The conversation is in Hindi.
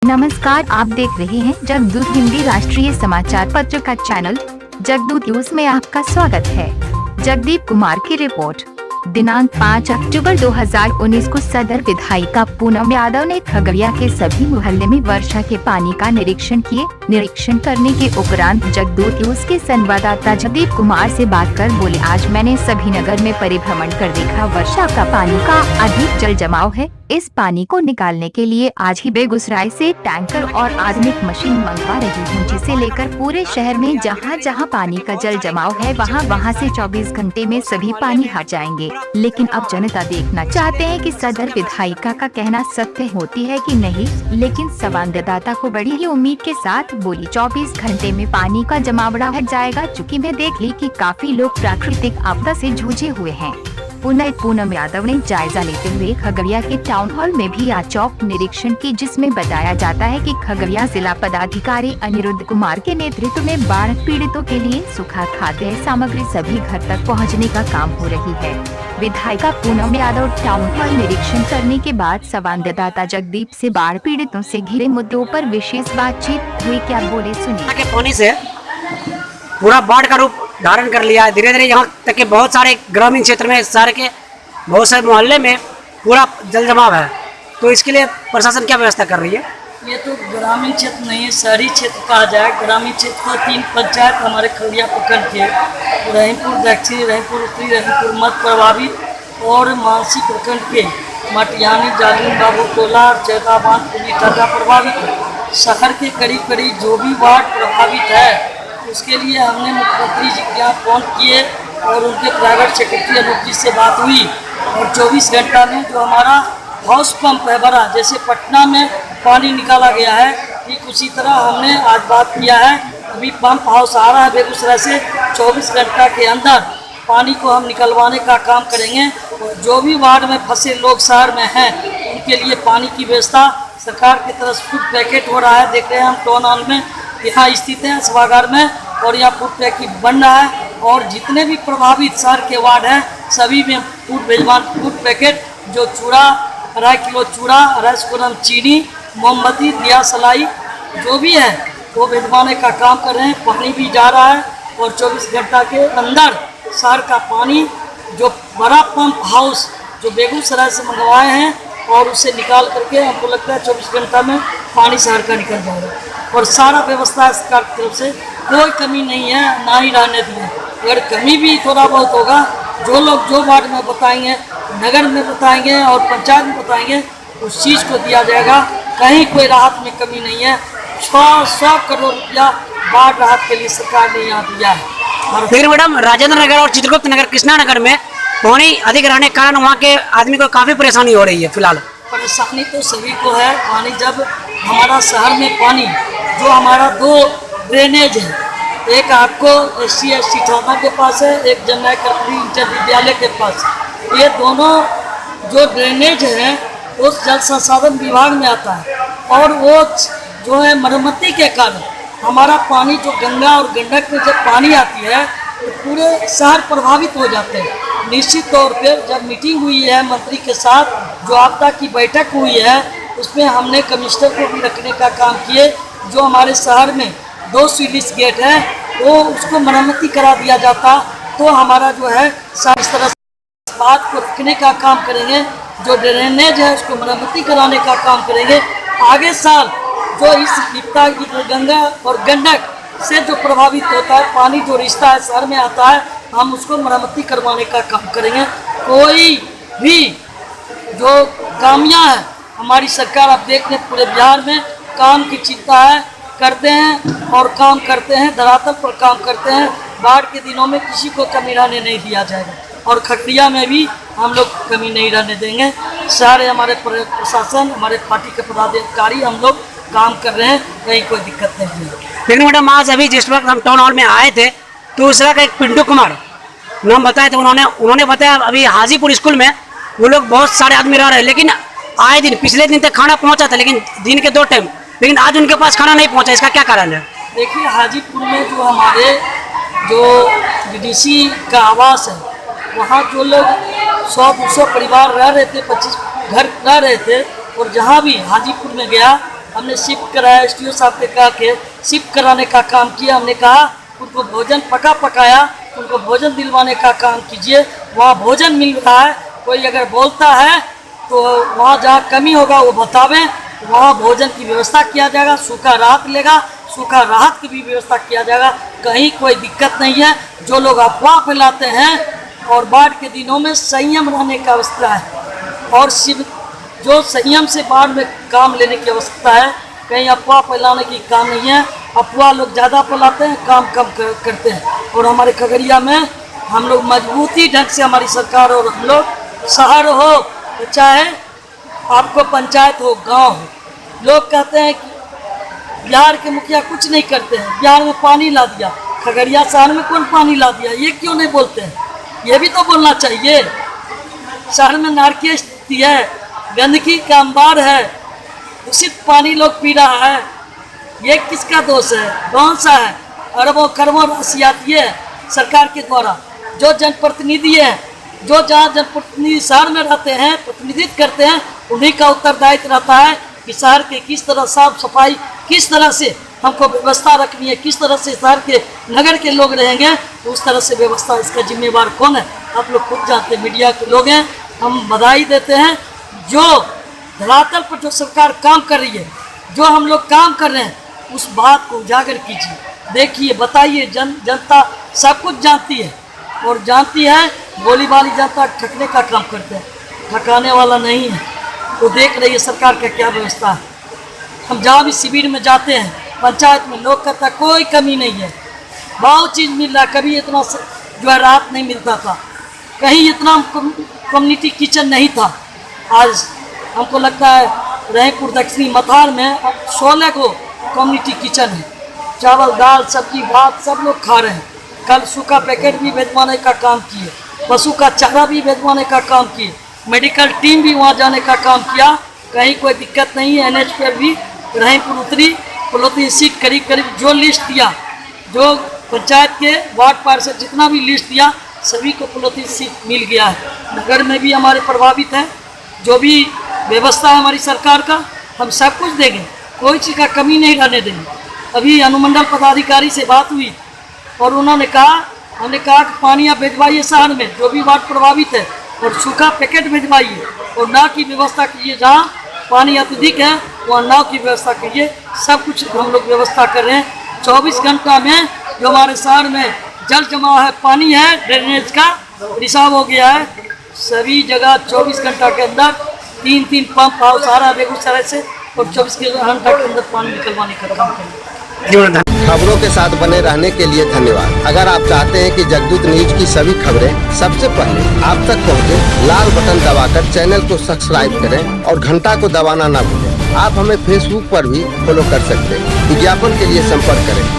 नमस्कार, आप देख रहे हैं जगदूत हिंदी राष्ट्रीय समाचार पत्र का चैनल जगदूत न्यूज में आपका स्वागत है। जगदीप कुमार की रिपोर्ट। दिनांक 5 अक्टूबर 2019 को सदर विधायिका पूनम यादव ने खगड़िया के सभी मोहल्ले में वर्षा के पानी का निरीक्षण किए। निरीक्षण करने के उपरांत जगदूत न्यूज के संवाददाता जगदीप कुमार से बात कर बोले, आज मैंने सभी नगर में परिभ्रमण कर देखा, वर्षा का पानी का अधिक जल जमाव है। इस पानी को निकालने के लिए आज ही बेगूसराय से टैंकर और आधुनिक मशीन मंगवा रही हूँ, जिसे लेकर पूरे शहर में जहाँ जहाँ पानी का जल जमाव है वहाँ से 24 घंटे में सभी पानी हट जाएंगे। लेकिन अब जनता देखना चाहते हैं कि सदर विधायिका का कहना सत्य होती है कि नहीं। लेकिन संवाददाता को बड़ी ही उम्मीद के साथ बोली, 24 घंटे में पानी का जमावड़ा हट जाएगा। चूँकि मैं देख ली कि काफी लोग प्राकृतिक आपदा से जूझे हुए हैं। पूनम यादव ने जायजा लेते हुए खगड़िया के टाउन हॉल में भी आज चौक निरीक्षण की, जिसमें बताया जाता है कि खगड़िया जिला पदाधिकारी अनिरुद्ध कुमार के नेतृत्व में बाढ़ पीड़ितों के लिए सूखा खाद्य सामग्री सभी घर तक पहुंचने का काम हो रही है। विधायिका पूनम यादव टाउन हॉल निरीक्षण करने के बाद संवाददाता जगदीप से बाढ़ पीड़ितों से घिरे मुद्दों पर विशेष बातचीत हुई। क्या बोले सुनिए। पानी से पूरा बाढ़ का रूप धारण कर लिया है। धीरे धीरे यहाँ तक के बहुत सारे ग्रामीण क्षेत्र में, शहर के बहुत सारे मोहल्ले में पूरा जल जमाव है। तो इसके लिए प्रशासन क्या व्यवस्था कर रही है? ये तो ग्रामीण क्षेत्र नहीं है, शहरी क्षेत्र कहा जाए। ग्रामीण क्षेत्र को 3 पंचायत हमारे खगड़िया प्रखंड के रहीमपुर दक्षिणी, रहीमपुर उत्तरी, रहीमपुर मध्य प्रभावित और मानसी प्रखंड के मटियानी, जालिम, बाबू टोला, चैताबाद, पुली टाटा प्रभावित। शहर के करीब करीब जो भी वार्ड प्रभावित है उसके लिए हमने मुख्यमंत्री जी के यहाँ फोन किए और उनके प्राइवेट सेक्रेटरी अनूप जी से बात हुई। और 24 घंटा में जो हमारा हाउस पंप है बड़ा, जैसे पटना में पानी निकाला गया है, ठीक उसी तरह हमने आज बात किया है। अभी पंप हाउस आ रहा है बेगूसराय से, 24 घंटा के अंदर पानी को हम निकलवाने का काम करेंगे। और जो भी वार्ड में फंसे लोग शहर में हैं उनके लिए पानी की व्यवस्था सरकार की तरफ से फूड पैकेट हो रहा है। देख रहे हैं हम टाउन हॉल में यहाँ स्थित है सभागार में, और यहाँ फूड पैकेट बन रहा है। और जितने भी प्रभावित शहर के वार्ड हैं सभी में फूड पैकेट, जो चूड़ा 2.5 किलो चूड़ा, 250 ग्राम चीनी, मोमबत्ती, दिया सलाई जो भी है वो भिजवाने का काम कर रहे हैं। पानी भी जा रहा है और 24 घंटा के अंदर शहर का पानी जो बड़ा पंप हाउस जो बेगूसराय से मंगवाए हैं और उसे निकाल करके हमको लगता है 24 घंटा में पानी शहर का निकल जाएगा। और सारा व्यवस्था सरकार की तरफ से कोई कमी नहीं है, ना ही रहने दिए। अगर कमी भी थोड़ा बहुत होगा, जो लोग जो वार्ड में बताएंगे, नगर में बताएंगे और पंचायत में बताएंगे, उस चीज़ को दिया जाएगा। कहीं कोई राहत में कमी नहीं है। 100 करोड़ रुपया बाढ़ राहत के लिए सरकार ने यहाँ दिया है। फिर मैडम, राजेंद्र नगर और चित्रगुप्त नगर, कृष्णा नगर में पानी अधिक रहने के कारण वहाँ के आदमी को काफ़ी परेशानी हो रही है। फिलहाल परेशानी तो सभी को है। पानी जब हमारा शहर में पानी जो हमारा 2 ड्रेनेज है, एक आपको SC थाना के पास है, एक जननायक कर्पूरी इंटर विद्यालय के पास। ये दोनों जो ड्रेनेज हैं उस जल संसाधन विभाग में आता है। और वो जो है मरम्मती के कारण हमारा पानी जो गंगा और गंडक में जब पानी आती है तो पूरे शहर प्रभावित हो जाते हैं। निश्चित तौर पर जब मीटिंग हुई है मंत्री के साथ, जो आपदा की बैठक हुई है, उसमें हमने कमिश्नर को भी रखने का काम किए। जो हमारे शहर में 2 स्विलिस गेट है वो उसको मरम्मती करा दिया जाता तो हमारा जो है इस तरह से बात को रखने का काम करेंगे। जो ड्रेनेज है उसको मरम्मती कराने का काम करेंगे। आगे साल जो इस विपदा की गंगा और गंडक से जो प्रभावित होता है पानी, जो रिश्ता है शहर में आता है, हम उसको मरम्मती करवाने का काम करेंगे। कोई भी जो कामियाँ है हमारी सरकार, आप देख लें पूरे बिहार में काम की चिंता है, करते हैं और काम करते हैं, धरातल पर काम करते हैं। बाढ़ के दिनों में किसी को कमी रहने नहीं दिया जाएगा और खगड़िया में भी हम लोग कमी नहीं रहने देंगे। सारे हमारे प्रशासन, हमारे पार्टी के पदाधिकारी हम लोग काम कर रहे हैं, कहीं कोई दिक्कत नहीं है। लेकिन मैडम, आज अभी जिस वक्त हम टाउन हॉल में आए थे तो उस तरह का एक पिंटू कुमार नाम बताए थे। उन्होंने बताया अभी हाजीपुर स्कूल में वो लोग बहुत सारे आदमी रह रहे हैं, लेकिन आए दिन पिछले दिन तक खाना पहुंचा था, लेकिन दिन के 2 टाइम, लेकिन आज उनके पास खाना नहीं पहुंचा। इसका क्या कारण है? देखिए, हाजीपुर में जो हमारे जो DDC का आवास है वहाँ जो लोग 100-200 परिवार रह रहे थे, 25 घर रह रहे थे। और जहाँ भी हाजीपुर में गया हमने शिफ्ट कराया, एसडीओ साहब ने कहा कि शिफ्ट कराने का काम किया। हमने कहा उनको भोजन पकाया, उनको भोजन दिलवाने का काम कीजिए। वहाँ भोजन मिल रहा है, कोई अगर बोलता है तो वहाँ जहाँ कमी होगा वो बतावें, वहाँ भोजन की व्यवस्था किया जाएगा। सूखा राहत लेगा, सूखा राहत की भी व्यवस्था किया जाएगा। कहीं कोई दिक्कत नहीं है। जो लोग अफवाह फैलाते हैं, और बाढ़ के दिनों में संयम रहने की आवश्यकता है, और जो संयम से बाढ़ में काम लेने की आवश्यकता है। कहीं अफवाह फैलाने की काम नहीं है। अफवाह लोग ज़्यादा फैलाते हैं, काम कम करते हैं। और हमारे खगड़िया में हम लोग मजबूती ढंग से, हमारी सरकार और हम लोग, शहर हो चाहे आपको पंचायत हो, गांव हो, लोग कहते हैं कि बिहार के मुखिया कुछ नहीं करते हैं, बिहार में पानी ला दिया, खगड़िया शहर में कौन पानी ला दिया, ये क्यों नहीं बोलते हैं? ये भी तो बोलना चाहिए। शहर में नारकीय स्थिति है, गंदगी का अंबार है, दूषित पानी लोग पी रहा है, ये किसका दोष है? कौन सा है? अरबों खरबों राशि आती है सरकार के द्वारा। जो जनप्रतिनिधि है, जो जहाँ जनप्रतिनिधि शहर में रहते हैं, प्रतिनिधित्व करते हैं, उन्हीं का उत्तरदायित्व रहता है कि शहर के किस तरह साफ सफाई, किस तरह से हमको व्यवस्था रखनी है, किस तरह से शहर के नगर के लोग रहेंगे, तो उस तरह से व्यवस्था, इसका जिम्मेवार कौन है? आप लोग खुद जानते हैं, मीडिया के लोग हैं। हम बधाई देते हैं जो धरातल पर जो सरकार काम कर रही है, जो हम लोग काम कर रहे हैं, उस बात को उजागर कीजिए, देखिए, बताइए। जनता सब कुछ जानती है, और जानती है, बोली वाली जनता ठकने का काम करते हैं, ठकाने वाला नहीं है। तो देख रही है सरकार का क्या व्यवस्था है। हम जहाँ भी शिविर में जाते हैं, पंचायत में, लोग कहता है कोई कमी नहीं है, बहुत चीज़ मिल रहा है। कभी इतना जो है राहत नहीं मिलता था, कहीं इतना कम्युनिटी किचन नहीं था। आज हमको लगता है रहीमपुर दक्षिणी मथार में 16 को कम्युनिटी किचन है। चावल दाल सब्जी भात सब लोग खा रहे हैं। कल सूखा पैकेट भी भिजवाने का काम किए, पशु का चारा भी भिजवाने का काम किए, मेडिकल टीम भी वहाँ जाने का काम किया। कहीं कोई दिक्कत नहीं है। NH पर भी रहीमपुर उतरी, पलोती सीट करीब करीब जो लिस्ट दिया, जो पंचायत के वार्ड पार्षद जितना भी लिस्ट दिया, सभी को पलोती सीट मिल गया है। नगर में भी हमारे प्रभावित हैं। जो भी व्यवस्था है हमारी सरकार का, हम सब कुछ देंगे, कोई चीज़ का कमी नहीं रहने देंगे। अभी अनुमंडल पदाधिकारी से बात हुई और उन्होंने कहा, हमने कहा कि पानी आप भिजवाइए शहर में, जो भी वार्ड प्रभावित है, और सूखा पैकेट भिजवाइए, और नाव की व्यवस्था कीजिए। जहाँ पानी अत्यधिक है वहाँ नाव की व्यवस्था कीजिए। सब कुछ हम लोग व्यवस्था कर रहे हैं। 24 घंटा में जो हमारे शहर में जल जमा है, पानी है, ड्रेनेज का रिसाव हो गया है, सभी जगह 24 घंटा के अंदर 3-3 पंप हाउस आ रहा है बेगूसराय से, और 24 घंटा के अंदर पानी निकलवाने का काम करें। खबरों के साथ बने रहने के लिए धन्यवाद। अगर आप चाहते हैं कि जगदूत न्यूज की सभी खबरें सबसे पहले आप तक पहुंचे, लाल बटन दबाकर चैनल को सब्सक्राइब करें और घंटा को दबाना ना भूलें। आप हमें फेसबुक पर भी फॉलो कर सकते हैं। विज्ञापन के लिए संपर्क करें।